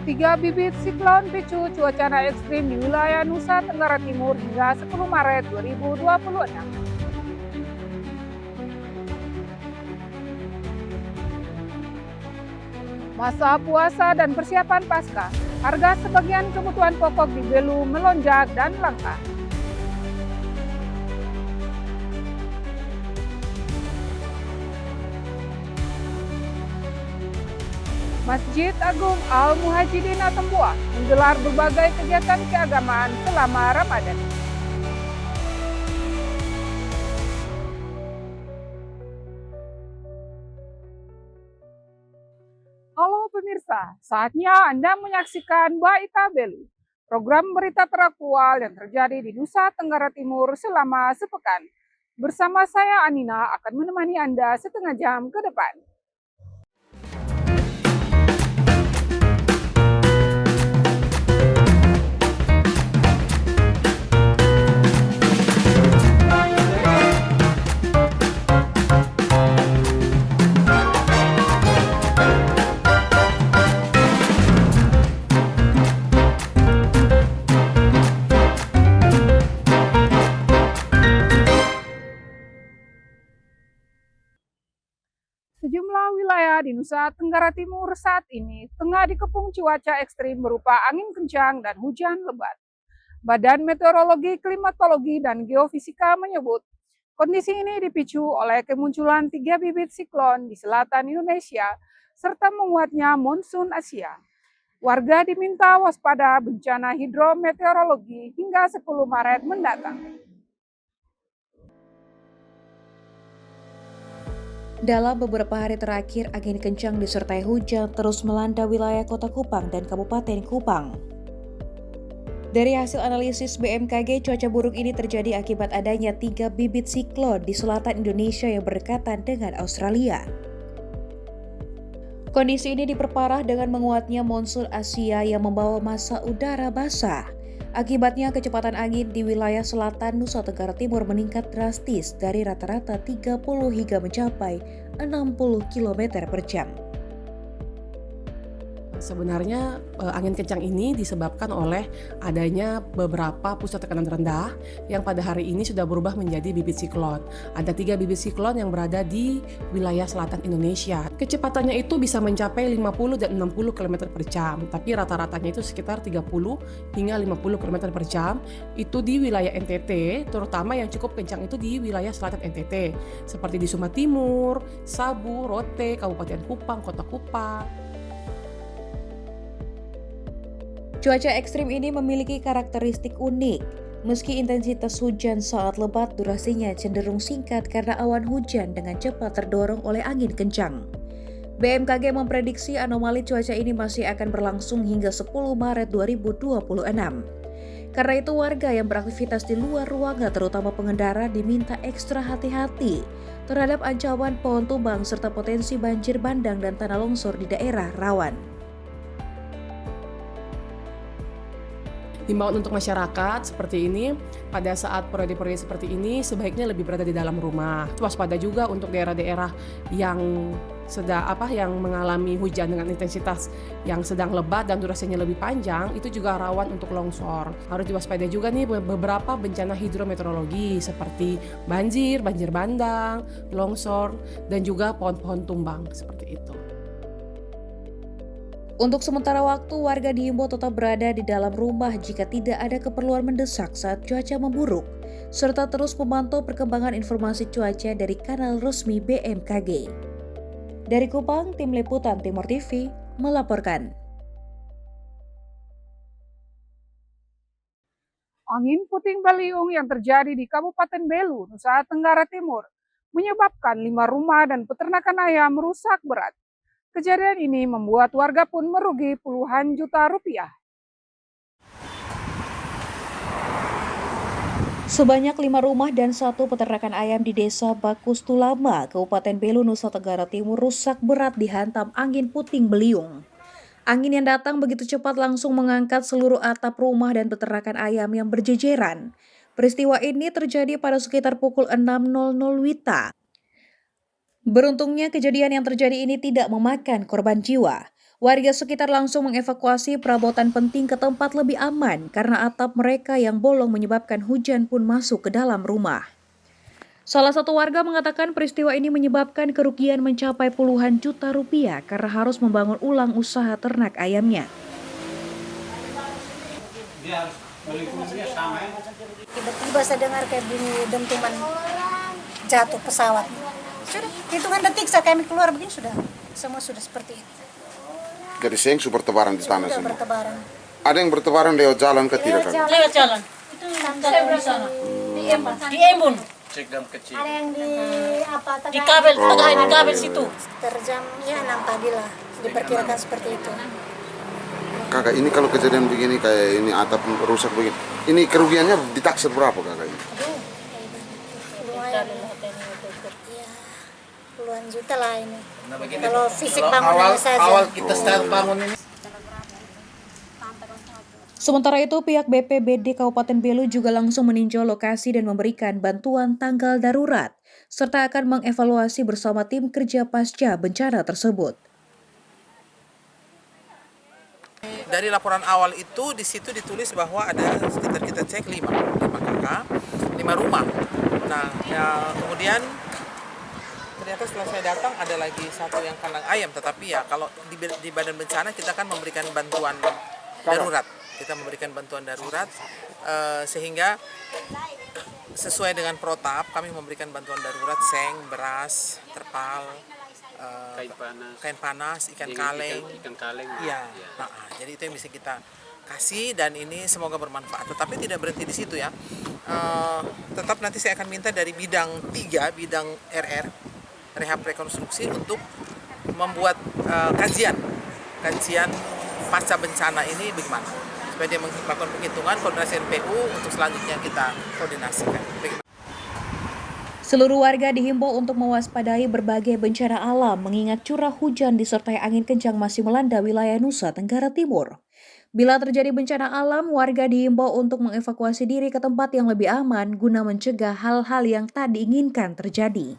Tiga bibit siklon picu cuaca ekstrim di wilayah Nusa Tenggara Timur hingga 10 Maret 2026. Masa puasa dan persiapan pasca, harga sebagian kebutuhan pokok di Belu melonjak dan langka. Masjid Agung Al-Muhajidin Atambua menggelar berbagai kegiatan keagamaan selama Ramadan. Halo pemirsa, saatnya Anda menyaksikan Baita Belu, program berita teraktual yang terjadi di Nusa Tenggara Timur selama sepekan. Bersama saya Anina akan menemani Anda setengah jam ke depan. Sejumlah wilayah di Nusa Tenggara Timur saat ini tengah dikepung cuaca ekstrim berupa angin kencang dan hujan lebat. Badan Meteorologi, Klimatologi, dan Geofisika menyebut kondisi ini dipicu oleh kemunculan 3 bibit siklon di selatan Indonesia serta menguatnya monsun Asia. Warga diminta waspada bencana hidrometeorologi hingga 10 Maret mendatang. Dalam beberapa hari terakhir, angin kencang disertai hujan terus melanda wilayah Kota Kupang dan Kabupaten Kupang. Dari hasil analisis BMKG, cuaca buruk ini terjadi akibat adanya 3 bibit siklon di selatan Indonesia yang berdekatan dengan Australia. Kondisi ini diperparah dengan menguatnya monsun Asia yang membawa massa udara basah. Akibatnya kecepatan angin di wilayah selatan Nusa Tenggara Timur meningkat drastis dari rata-rata 30 hingga mencapai 60 km per jam. Sebenarnya angin kencang ini disebabkan oleh adanya beberapa pusat tekanan rendah yang pada hari ini sudah berubah menjadi bibit siklon. Ada 3 bibit siklon yang berada di wilayah selatan Indonesia. Kecepatannya itu bisa mencapai 50 dan 60 km per jam, tapi rata-ratanya itu sekitar 30 hingga 50 km per jam. Itu di wilayah NTT, terutama yang cukup kencang itu di wilayah selatan NTT, seperti di Sumba Timur, Sabu, Rote, Kabupaten Kupang, Kota Kupang. Cuaca ekstrim ini memiliki karakteristik unik. Meski intensitas hujan saat lebat, durasinya cenderung singkat karena awan hujan dengan cepat terdorong oleh angin kencang. BMKG memprediksi anomali cuaca ini masih akan berlangsung hingga 10 Maret 2026. Karena itu warga yang beraktivitas di luar ruangan terutama pengendara diminta ekstra hati-hati terhadap ancaman pohon tumbang serta potensi banjir bandang dan tanah longsor di daerah rawan. Himbauan untuk masyarakat seperti ini, pada saat periode-periode seperti ini sebaiknya lebih berada di dalam rumah. Waspada juga untuk daerah-daerah yang yang mengalami hujan dengan intensitas yang sedang lebat dan durasinya lebih panjang, itu juga rawan untuk longsor. Harus diwaspadai juga nih beberapa bencana hidrometeorologi seperti banjir, banjir bandang, longsor, dan juga pohon-pohon tumbang seperti itu. Untuk sementara waktu, warga diimbau tetap berada di dalam rumah jika tidak ada keperluan mendesak saat cuaca memburuk, serta terus memantau perkembangan informasi cuaca dari kanal resmi BMKG. Dari Kupang, Tim Liputan Timur TV melaporkan. Angin puting beliung yang terjadi di Kabupaten Belu, Nusa Tenggara Timur, menyebabkan 5 rumah dan peternakan ayam rusak berat. Kejadian ini membuat warga pun merugi puluhan juta rupiah. Sebanyak 5 rumah dan 1 peternakan ayam di Desa Bakustulama, Kabupaten Belu, Nusa Tenggara Timur rusak berat dihantam angin puting beliung. Angin yang datang begitu cepat langsung mengangkat seluruh atap rumah dan peternakan ayam yang berjejeran. Peristiwa ini terjadi pada sekitar pukul 6.00 WITA. Beruntungnya kejadian yang terjadi ini tidak memakan korban jiwa. Warga sekitar langsung mengevakuasi perabotan penting ke tempat lebih aman karena atap mereka yang bolong menyebabkan hujan pun masuk ke dalam rumah. Salah satu warga mengatakan peristiwa ini menyebabkan kerugian mencapai puluhan juta rupiah karena harus membangun ulang usaha ternak ayamnya. Tiba-tiba saya dengar kayak bunyi dentuman jatuh pesawat. Sudah, hitungan detik saya kami keluar begini sudah. Semua sudah seperti itu. Jadi sengsu bertebaran di sana Sudah semua. bertebaran. Ada yang bertebaran lewat jalan ke tidak kan? Lewat jalan. Itu di sana. Di Embun. Ada yang di apa? Di kabel, di kabel situ. Terjam ya 6 pagi lah. Diperkirakan seperti itu. Kakak, ini kalau kejadian begini kayak ini atap rusak begini, ini kerugiannya ditaksir berapa kakak ini? Lumayan. Ya, puluhan juta lah ini. Kalau fisik bangunannya saja. Awal kita start bangun ini. Sementara itu, pihak BPBD Kabupaten Belu juga langsung meninjau lokasi dan memberikan bantuan tanggal darurat, serta akan mengevaluasi bersama tim kerja pasca bencana tersebut. Dari laporan awal itu di situ ditulis bahwa ada sekitar kita cek 5 kakak, 5 rumah. Nah, ya, kemudian ternyata setelah saya datang ada lagi satu yang kandang ayam, tetapi ya kalau di badan bencana kita kan memberikan bantuan darurat. Kita memberikan bantuan darurat sehingga sesuai dengan protap kami memberikan bantuan darurat seng, beras, terpal, kain panas, ikan kaleng. Iya. Nah, jadi itu yang bisa kita kasih dan ini semoga bermanfaat. Tetapi tidak berhenti di situ ya. Tetap nanti saya akan minta dari bidang 3, bidang RR, rehab rekonstruksi untuk membuat kajian pasca bencana ini bagaimana. Supaya dia melakukan penghitungan koordinasi NPU untuk selanjutnya kita koordinasikan. Seluruh warga dihimbau untuk mewaspadai berbagai bencana alam mengingat curah hujan disertai angin kencang masih melanda wilayah Nusa Tenggara Timur. Bila terjadi bencana alam, warga dihimbau untuk mengevakuasi diri ke tempat yang lebih aman guna mencegah hal-hal yang tak diinginkan terjadi.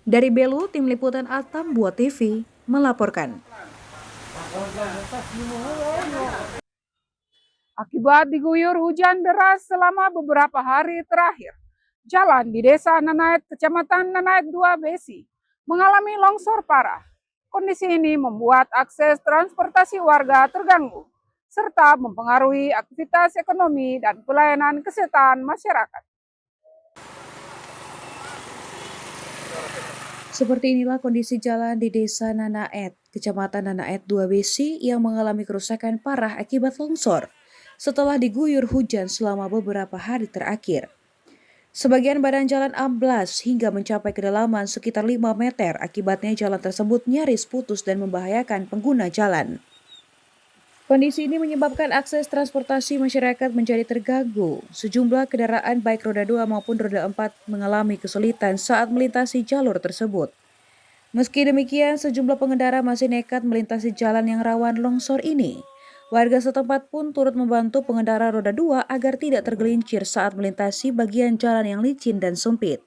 Dari Belu, Tim Liputan Atambua TV melaporkan. Akibat diguyur hujan deras selama beberapa hari terakhir, jalan di Desa Nanait, Kecamatan Nanait 2 Besi, mengalami longsor parah. Kondisi ini membuat akses transportasi warga terganggu, serta mempengaruhi aktivitas ekonomi dan pelayanan kesehatan masyarakat. Seperti inilah kondisi jalan di Desa Nanait, Kecamatan Nanait 2 Besi yang mengalami kerusakan parah akibat longsor setelah diguyur hujan selama beberapa hari terakhir. Sebagian badan jalan amblas hingga mencapai kedalaman sekitar 5 meter, akibatnya jalan tersebut nyaris putus dan membahayakan pengguna jalan. Kondisi ini menyebabkan akses transportasi masyarakat menjadi terganggu. Sejumlah kendaraan baik roda 2 maupun roda 4 mengalami kesulitan saat melintasi jalur tersebut. Meski demikian, sejumlah pengendara masih nekat melintasi jalan yang rawan longsor ini. Warga setempat pun turut membantu pengendara roda 2 agar tidak tergelincir saat melintasi bagian jalan yang licin dan sempit.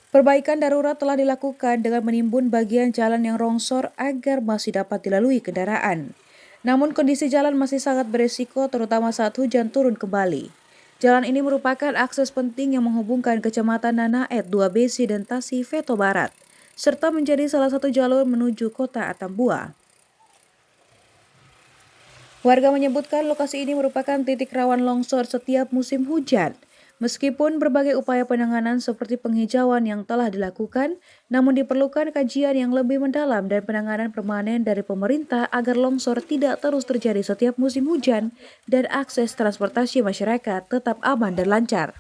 Perbaikan darurat telah dilakukan dengan menimbun bagian jalan yang longsor agar masih dapat dilalui kendaraan. Namun kondisi jalan masih sangat beresiko terutama saat hujan turun kembali. Jalan ini merupakan akses penting yang menghubungkan Kecamatan Nanait 2 Besi dan Tasik Veto Barat, serta menjadi salah satu jalur menuju kota Atambua. Warga menyebutkan lokasi ini merupakan titik rawan longsor setiap musim hujan. Meskipun berbagai upaya penanganan seperti penghijauan yang telah dilakukan, namun diperlukan kajian yang lebih mendalam dan penanganan permanen dari pemerintah agar longsor tidak terus terjadi setiap musim hujan dan akses transportasi masyarakat tetap aman dan lancar.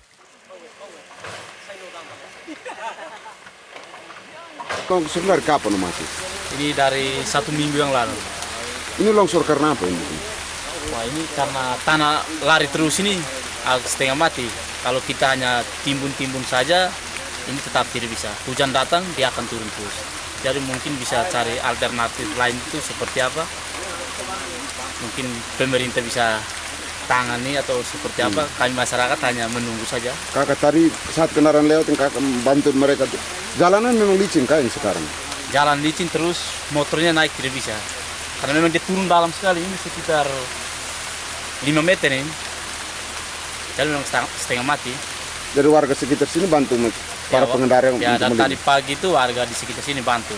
Sebenarnya kapan mati? Ini dari 1 minggu yang lalu. Ini longsor karena apa ini? Wah, ini karena tanah lari terus ini setengah mati. Kalau kita hanya timbun-timbun saja, ini tetap tidak bisa. Hujan datang, dia akan turun terus. Jadi mungkin bisa cari alternatif lain itu seperti apa? Mungkin pemerintah bisa tangani atau seperti apa, kami masyarakat hanya menunggu saja. Kakak tadi saat kendaraan lewat yang kakak bantu mereka tuh. Jalanan memang licin kayak sekarang. Jalan licin terus, motornya naik tidak bisa. Karena memang dia turun dalam sekali, ini sekitar 5 meter ini. Jadi memang setengah mati. Dari warga sekitar sini bantu para pengendara yang ya, untuk dan melintasi. tadi pagi itu warga di sekitar sini bantu.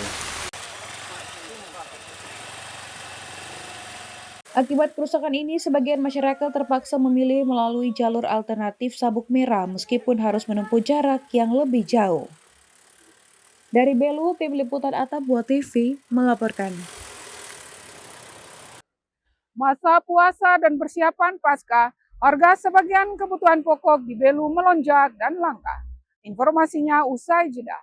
Akibat kerusakan ini, sebagian masyarakat terpaksa memilih melalui jalur alternatif Sabuk Merah meskipun harus menempuh jarak yang lebih jauh. Dari Belu, tim liputan Atambua TV melaporkan. Masa puasa dan persiapan pasca, harga sebagian kebutuhan pokok di Belu melonjak dan langka. Informasinya usai jeda.